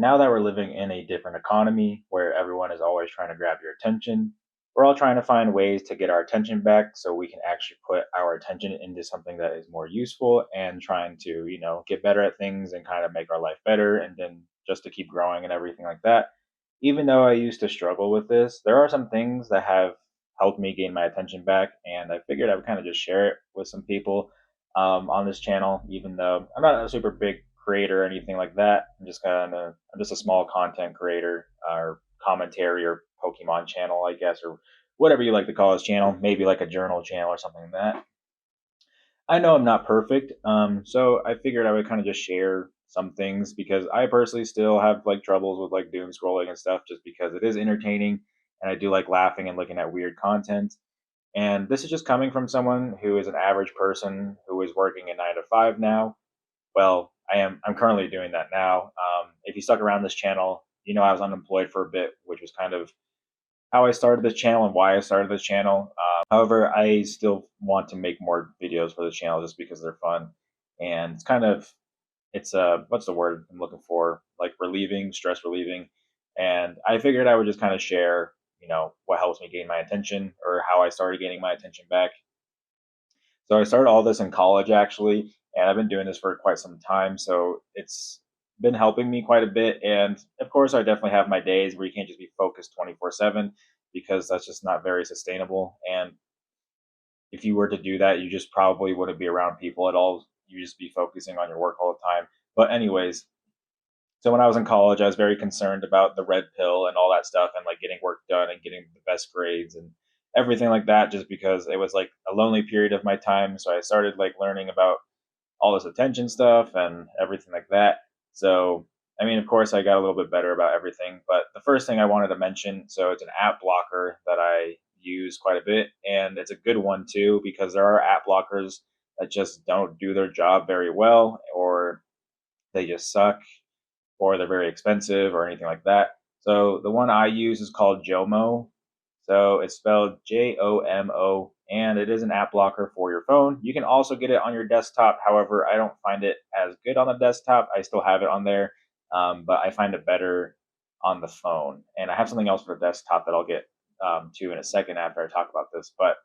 now that we're living in a different economy where everyone is always trying to grab your attention, we're all trying to find ways to get our attention back so we can actually put our attention into something that is more useful and trying to, get better at things and kind of make our life better and then just to keep growing and everything like that. Even though I used to struggle with this, there are some things that have helped me gain my attention back, and I figured I would kind of just share it with some people on this channel. Even though I'm not a super big creator or anything like that, I'm just a small content creator or commentary or Pokemon channel, I guess, or whatever you like to call this channel. Maybe like a journal channel or something like that. I know I'm not perfect, so I figured I would kind of just share some things because I personally still have like troubles with like doom scrolling and stuff, just because it is entertaining and I do like laughing and looking at weird content. And this is just coming from someone who is an average person who is working a 9 to 5 now. Well, I'm currently doing that now. If you stuck around this channel, I was unemployed for a bit, which was kind of how I started this channel and why I started this channel. However, I still want to make more videos for the channel just because they're fun, and it's what's the word I'm looking for? Like relieving, stress relieving. And I figured I would just kind of share, what helps me gain my attention or how I started gaining my attention back. So I started all this in college actually, and I've been doing this for quite some time. So it's been helping me quite a bit. And of course, I definitely have my days where you can't just be focused 24/7 because that's just not very sustainable. And if you were to do that, you just probably wouldn't be around people at all. You just be focusing on your work all the time. But anyways, so when I was in college, I was very concerned about the red pill and all that stuff and like getting work done and getting the best grades and everything like that just because it was like a lonely period of my time. So I started like learning about all this attention stuff and everything like that. So, I mean, of course, I got a little bit better about everything. But the first thing I wanted to mention, so it's an app blocker that I use quite a bit. And it's a good one too, because there are app blockers that just don't do their job very well, or they just suck, or they're very expensive, or anything like that. So the one I use is called Jomo. So it's spelled JOMO, and it is an app blocker for your phone. You can also get it on your desktop. However, I don't find it as good on the desktop. I still have it on there, but I find it better on the phone. And I have something else for the desktop that I'll get to in a second after I talk about this. But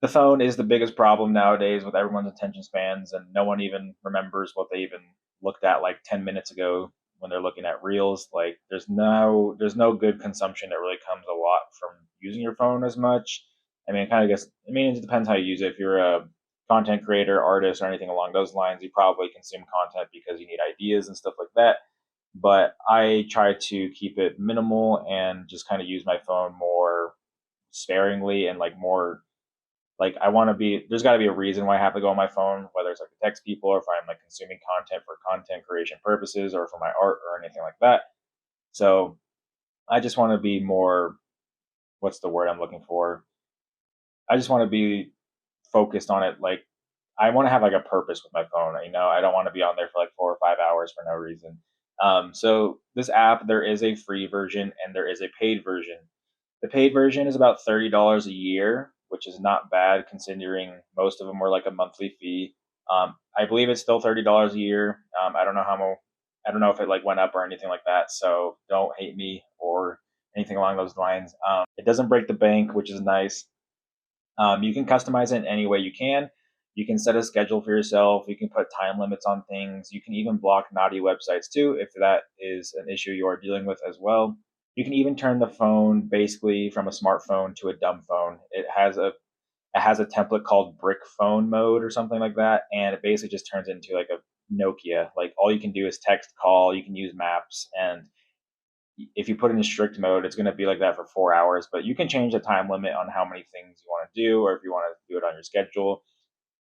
the phone is the biggest problem nowadays with everyone's attention spans, and no one even remembers what they even looked at like 10 minutes ago when they're looking at reels. Like there's no good consumption that really comes a lot from using your phone as much. I mean, it depends how you use it. If you're a content creator, artist, or anything along those lines, you probably consume content because you need ideas and stuff like that. But I try to keep it minimal and just kind of use my phone more sparingly and like more like I want to be. There's got to be a reason why I have to go on my phone, whether it's like to text people or if I'm like consuming content for content creation purposes or for my art or anything like that. So I just want to be more, what's the word I'm looking for? I just want to be focused on it. Like I want to have like a purpose with my phone. I don't want to be on there for like 4 or 5 hours for no reason. So this app, there is a free version and there is a paid version. The paid version is about $30 a year, which is not bad considering most of them were like a monthly fee. I believe it's still $30 a year. I don't know if it like went up or anything like that. So don't hate me or anything along those lines. It doesn't break the bank, which is nice. You can customize it in any way you can. You can set a schedule for yourself. You can put time limits on things. You can even block naughty websites too, if that is an issue you are dealing with as well. You can even turn the phone basically from a smartphone to a dumb phone. It has a template called brick phone mode or something like that, and it basically just turns into like a Nokia. Like all you can do is text, call, you can use maps, and if you put it in strict mode, it's going to be like that for 4 hours. But you can change the time limit on how many things you want to do, or if you want to do it on your schedule.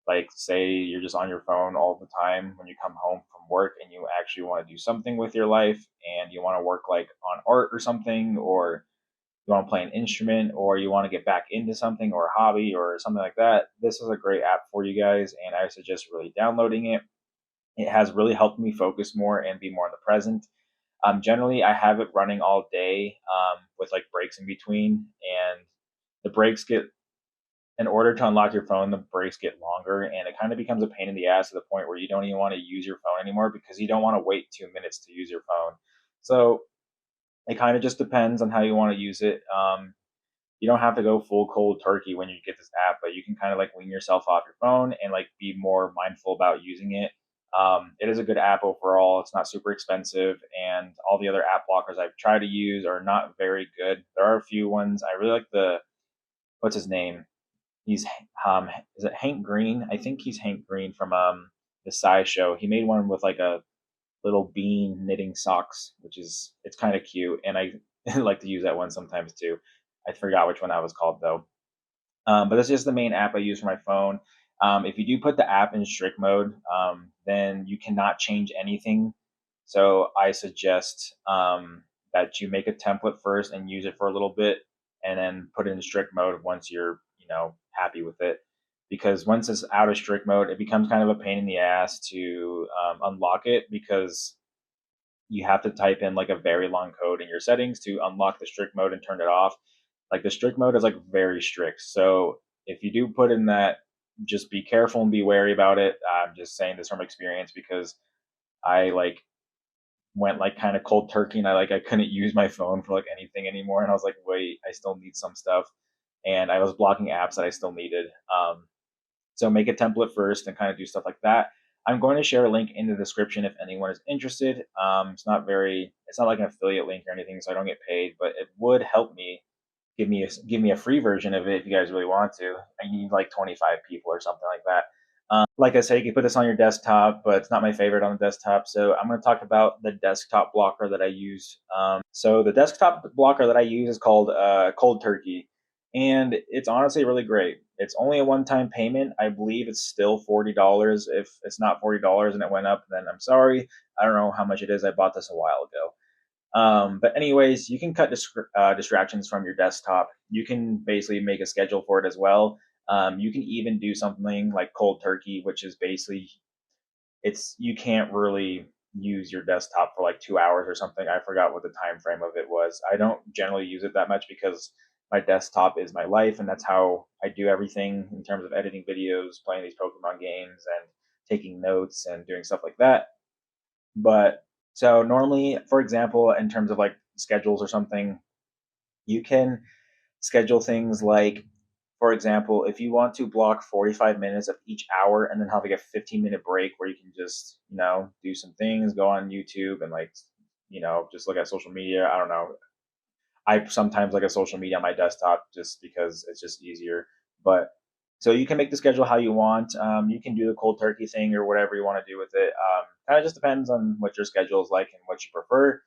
Like, say you're just on your phone all the time when you come home from work and you actually want to do something with your life and you want to work like on art or something, or you want to play an instrument, or you want to get back into something or a hobby or something like that. This is a great app for you guys, and I suggest really downloading it. It has really helped me focus more and be more in the present. Generally, I have it running all day with like breaks in between, and the breaks get, in order to unlock your phone, the breaks get longer, and it kind of becomes a pain in the ass to the point where you don't even want to use your phone anymore because you don't want to wait 2 minutes to use your phone. So it kind of just depends on how you want to use it. You don't have to go full cold turkey when you get this app, but you can kind of like wean yourself off your phone and like be more mindful about using it. It is a good app overall. It's not super expensive, and all the other app blockers I've tried to use are not very good. There are a few ones I really like. The what's his name? He's um, is it Hank Green? I think he's Hank Green from the 𝐒𝐮𝐩𝐸. He made one with like a little bean knitting socks, which is it's kind of cute, and I like to use that one sometimes too. I forgot which one that was called though. But that's just the main app I use for my phone. If you do put the app in strict mode, then you cannot change anything. So I suggest that you make a template first and use it for a little bit, and then put it in strict mode once you're happy with it. Because once it's out of strict mode, it becomes kind of a pain in the ass to unlock it because you have to type in like a very long code in your settings to unlock the strict mode and turn it off. Like the strict mode is like very strict. So if you do put in that, just be careful and be wary about it. I'm just saying this from experience because I like went like kind of cold turkey and I couldn't use my phone for like anything anymore. And I was like, wait, I still need some stuff. And I was blocking apps that I still needed. So make a template first and kind of do stuff like that. I'm going to share a link in the description if anyone is interested. It's not like an affiliate link or anything, so I don't get paid, but it would help me give me a free version of it if you guys really want to. I need like 25 people or something like that. Like I said, you can put this on your desktop, but it's not my favorite on the desktop. So I'm going to talk about the desktop blocker that I use. So the desktop blocker that I use is called Cold Turkey, and it's honestly really great. It's only a one-time payment. I believe it's still $40. If it's not $40 and it went up, then I'm sorry. I don't know how much it is. I bought this a while ago. But anyways, you can cut distractions from your desktop. You can basically make a schedule for it as well. You can even do something like cold turkey, which is basically it's you can't really use your desktop for like 2 hours or something. I forgot what the time frame of it was. I don't generally use it that much because my desktop is my life, and that's how I do everything in terms of editing videos, playing these Pokemon games, and taking notes and doing stuff like that. But so normally, for example, in terms of like schedules or something, you can schedule things like, for example, if you want to block 45 minutes of each hour and then have like a 15-minute break where you can just, do some things, go on YouTube and like, just look at social media. I don't know. I sometimes like a social media on my desktop just because it's just easier. But so you can make the schedule how you want. You can do the cold turkey thing or whatever you want to do with it. Kind of just depends on what your schedule is like and what you prefer.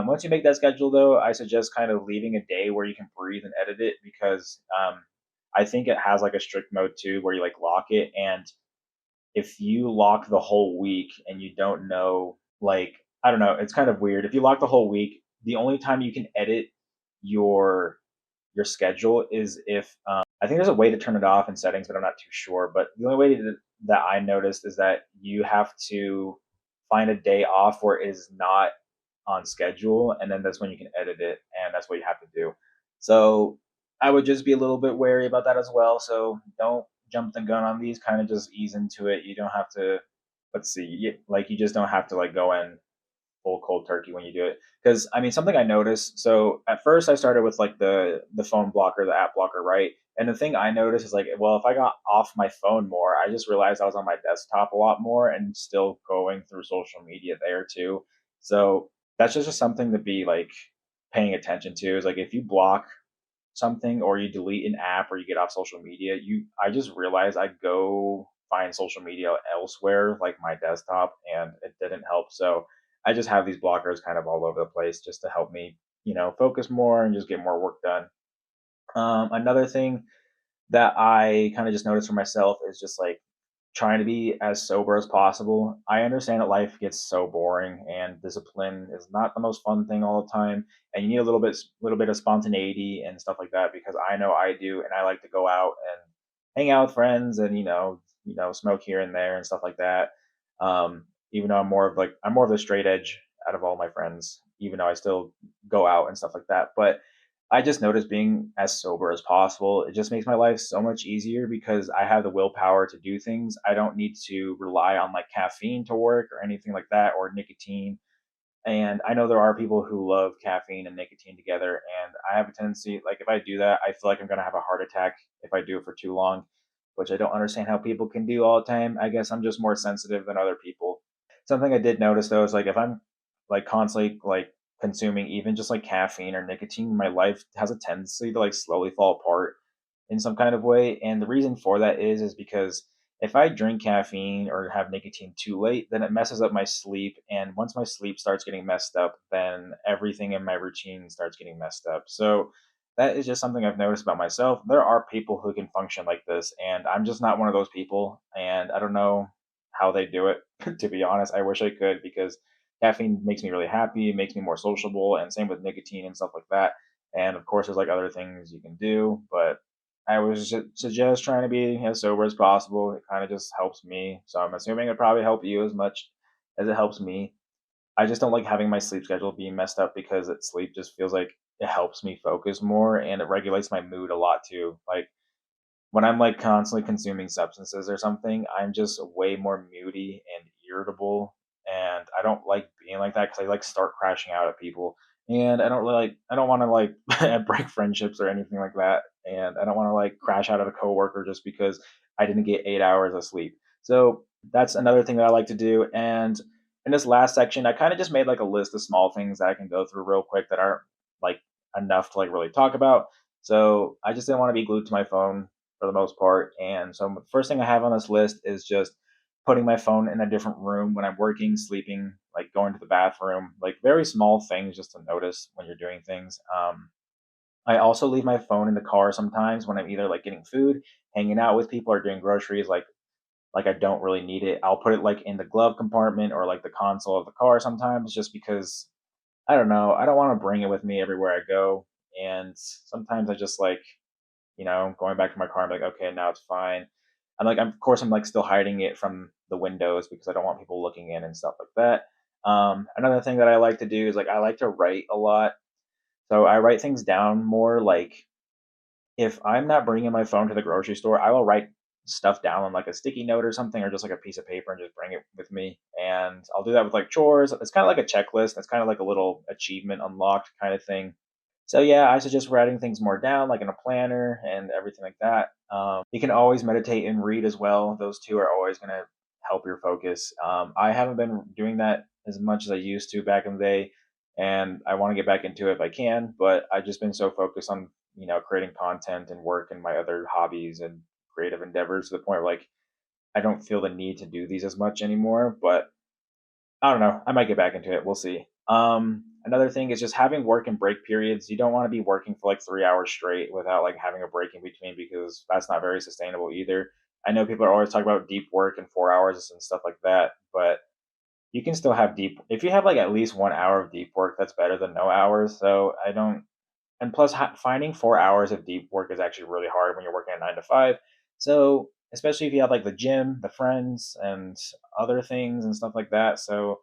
Once you make that schedule, though, I suggest kind of leaving a day where you can breathe and edit it because I think it has like a strict mode too where you like lock it. And if you lock the whole week and you don't know, like, I don't know, it's kind of weird. If you lock the whole week, the only time you can edit your your schedule is if I think there's a way to turn it off in settings, but I'm not too sure. But the only way that I noticed is that you have to find a day off where it is not on schedule, and then that's when you can edit it, and that's what you have to do. So I would just be a little bit wary about that as well. So don't jump the gun on these. Kind of just ease into it. You don't have to. Let's see, like you just don't have to like go in full cold turkey when you do it. Because I mean, something I noticed. So at first, I started with like the phone blocker, the app blocker, right? And the thing I noticed is like, well, if I got off my phone more, I just realized I was on my desktop a lot more and still going through social media there too. So that's just something to be like paying attention to. Is like if you block something or you delete an app or you get off social media, I just realized I go find social media elsewhere like my desktop and it didn't help. So I just have these blockers kind of all over the place just to help me, focus more and just get more work done. Another thing that I kind of just noticed for myself is just like trying to be as sober as possible. I understand that life gets so boring and discipline is not the most fun thing all the time, and you need a little bit of spontaneity and stuff like that because I know I do, and I like to go out and hang out with friends and smoke here and there and stuff like that. Even though I'm more of the straight edge out of all my friends, even though I still go out and stuff like that, but I just noticed being as sober as possible. It just makes my life so much easier because I have the willpower to do things. I don't need to rely on like caffeine to work or anything like that or nicotine. And I know there are people who love caffeine and nicotine together, and I have a tendency, like if I do that, I feel like I'm gonna have a heart attack if I do it for too long, which I don't understand how people can do all the time. I guess I'm just more sensitive than other people. Something I did notice though is like if I'm like constantly like consuming even just like caffeine or nicotine, my life has a tendency to like slowly fall apart in some kind of way. And the reason for that is because if I drink caffeine or have nicotine too late, then it messes up my sleep. And once my sleep starts getting messed up, then everything in my routine starts getting messed up. So that is just something I've noticed about myself. There are people who can function like this, and I'm just not one of those people. And I don't know how they do it. To be honest, I wish I could because caffeine makes me really happy, it makes me more sociable, and same with nicotine and stuff like that. And of course, there's like other things you can do, but I was suggest trying to be as sober as possible. It kind of just helps me. So I'm assuming it probably help you as much as it helps me. I just don't like having my sleep schedule being messed up because sleep just feels like it helps me focus more and it regulates my mood a lot too. Like when I'm like constantly consuming substances or something, I'm just way more moody and irritable. And I don't like being like that because I like start crashing out at people. And I don't really like, I don't want to like break friendships or anything like that. And I don't want to like crash out at a coworker just because I didn't get 8 hours of sleep. So that's another thing that I like to do. And in this last section, I kind of just made like a list of small things that I can go through real quick that aren't like enough to like really talk about. So I just didn't want to be glued to my phone for the most part. And so the first thing I have on this list is just putting my phone in a different room when I'm working, sleeping, like going to the bathroom, like very small things just to notice when you're doing things. I also leave my phone in the car sometimes when I'm either like getting food, hanging out with people, or doing groceries. Like I don't really need it. I'll put it like in the glove compartment or like the console of the car sometimes, just because I don't know. I don't want to bring it with me everywhere I go. And sometimes I just like going back to my car, I'm like, okay, now it's fine. Of course, I'm like still hiding it from the windows because I don't want people looking in and stuff like that. Another thing that I like to do is like I like to write a lot, so I write things down more. Like if I'm not bringing my phone to the grocery store, I will write stuff down on like a sticky note or something, or just like a piece of paper and just bring it with me. And I'll do that with like chores. It's kind of like a checklist. It's kind of like a little achievement unlocked kind of thing. So yeah, I suggest writing things more down, like in a planner and everything like that. You can always meditate and read as well. Those two are always going to help your focus. I haven't been doing that as much as I used to back in the day, and I want to get back into it if I can. But I've just been so focused on creating content and work and my other hobbies and creative endeavors to the point where like I don't feel the need to do these as much anymore. But I don't know. I might get back into it. We'll see. Another thing is just having work and break periods. You don't want to be working for like 3 hours straight without like having a break in between because that's not very sustainable either. I know people are always talking about deep work and 4 hours and stuff like that, but you can still have deep. If you have like at least 1 hour of deep work, that's better than no hours. So I don't. And plus, finding 4 hours of deep work is actually really hard when you're working at 9 to 5. So especially if you have like the gym, the friends, and other things and stuff like that. So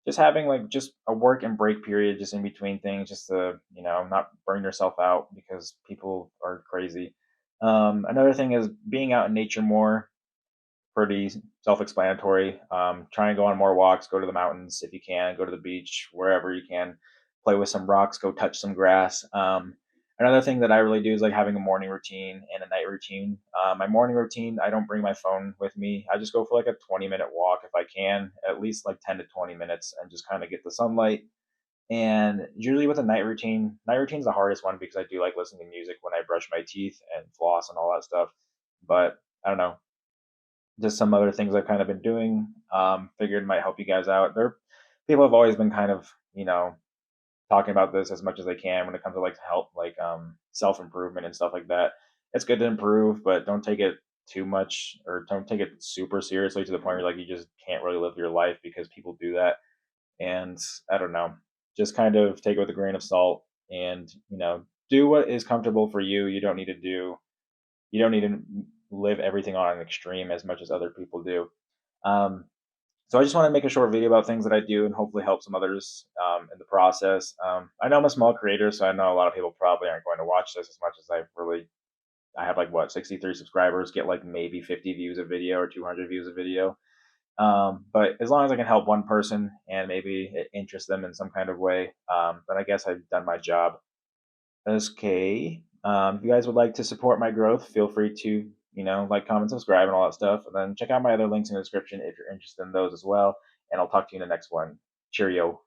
just having like just a work and break period just in between things just to not burn yourself out because people are crazy. Another thing is being out in nature more. Pretty self-explanatory. Try and go on more walks, go to the mountains if you can, go to the beach, wherever you can, play with some rocks, go touch some grass. Another thing that I really do is like having a morning routine and a night routine. My morning routine, I don't bring my phone with me. I just go for like a 20-minute walk if I can, at least like 10 to 20 minutes, and just kind of get the sunlight. And usually with a night routine is the hardest one because I do like listening to music when I brush my teeth and floss and all that stuff. But I don't know, just some other things I've kind of been doing. Figured might help you guys out. There, people have always been kind of talking about this as much as they can when it comes to like help, like self improvement and stuff like that. It's good to improve, but don't take it too much or don't take it super seriously to the point where like you just can't really live your life because people do that. And I don't know, just kind of take it with a grain of salt and do what is comfortable for you. You don't need to live everything on an extreme as much as other people do. Um, so I just want to make a short video about things that I do and hopefully help some others in the process. I know I'm a small creator, so I know a lot of people probably aren't going to watch this as much as I have like what 63 subscribers, get like maybe 50 views a video or 200 views a video. But as long as I can help one person and maybe it interests them in some kind of way, then I guess I've done my job. Okay. If you guys would like to support my growth, feel free to, like, comment, subscribe, and all that stuff. And then check out my other links in the description if you're interested in those as well. And I'll talk to you in the next one. Cheerio.